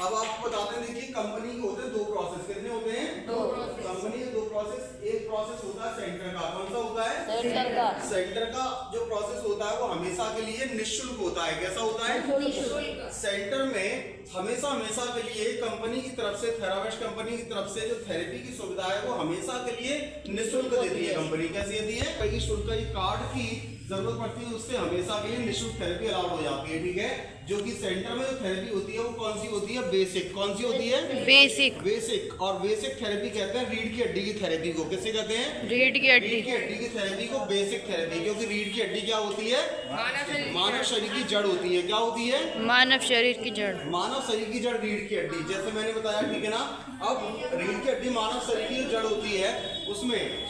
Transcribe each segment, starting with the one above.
अब आपको बताते हैं, देखिए कंपनी के होते हैं दो प्रोसेस। कितने होते हैं? दो। कंपनी के दो प्रोसेस। एक प्रोसेस होता है सेंटर का। कौन सा होता है? सेंटर का। सेंटर का जो प्रोसेस होता है वो हमेशा के लिए निःशुल्क होता है। कैसा होता है? निःशुल्क। सेंटर में हमेशा के लिए कंपनी की तरफ से, थेरावेस्ट कंपनी की तरफ से जो थेरेपी की सुविधा है वो हमेशा के लिए निःशुल्क देती है कंपनी। कैसे देती है? कई शुल्क कार्ड की जरूरत पड़ती है, उससे हमेशा के लिए निःशुल्क थेरेपी अलाउड हो जाती है। ठीक है, जो कि सेंटर में जो थेरेपी होती है वो कौन सी होती है? बेसिक। कौन सी होती है? बेसिक। और बेसिक थेरेपी कहते हैं रीढ़ की हड्डी की थेरेपी को। किसे कहते हैं? रीढ़ की हड्डी की थेरेपी को बेसिक थेरेपी। क्योंकि रीढ़ की हड्डी क्या होती है? मानव शरीर की जड़ होती है। क्या होती है? मानव शरीर की जड़। मानव शरीर की जड़ रीढ़ की हड्डी। जैसे मैंने बताया, ठीक है ना। अब रीढ़ की हड्डी मानव शरीर की जड़ होती है, उसमें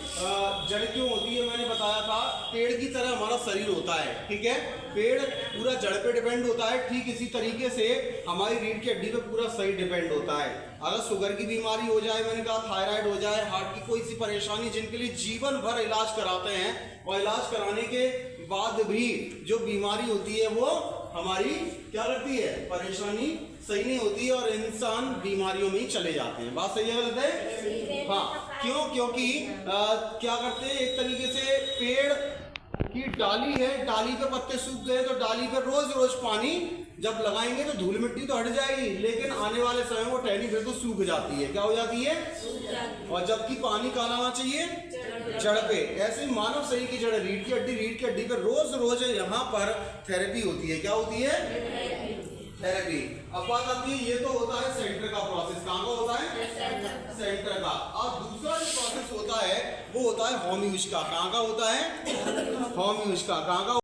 जड़ क्यों होती है? मैंने बताया था, पेड़ की तरह हमारा शरीर होता है। ठीक है, पेड़ पूरा जड़ पे डिपेंड होता है, ठीक इसी तरीके से हमारी रीढ़ की हड्डी पे पूरा शरीर डिपेंड होता है। अगर शुगर की बीमारी हो जाए, मैंने कहा थायराइड हो जाए, हार्ट की कोई सी परेशानी, जिनके लिए जीवन भर इलाज कराते हैं, और इलाज कराने के बाद भी जो बीमारी होती है वो हमारी क्या करती है? परेशानी सही नहीं होती है और इंसान बीमारियों में ही चले जाते हैं। बात सही है गलत है? हाँ। क्यों? क्योंकि क्या करते हैं, एक तरीके से पेड़ की डाली है, डाली पे पत्ते सूख गए तो डाली पे रोज रोज पानी जब लगाएंगे तो धूल मिट्टी तो हट जाएगी, लेकिन आने वाले समय वो टहनी बिल्कुल सूख जाती है। क्या हो जाती है? और जबकि पानी कहाँ लाना चाहिए? जड़ पे। ऐसे ही मानव शरीर की जड़ रीढ़ की हड्डी पे रोज रोज यहाँ पर थेरेपी होती है। क्या होती है? थेरेपी। अब बात आती है, ये तो होता है सेंटर का प्रोसेस। कहाँ का होता है? सेंटर का। अब दूसरा जो प्रोसेस होता है वो होता है होम यूज का। कहाँ का होता है? होम यूज का। कहाँ का?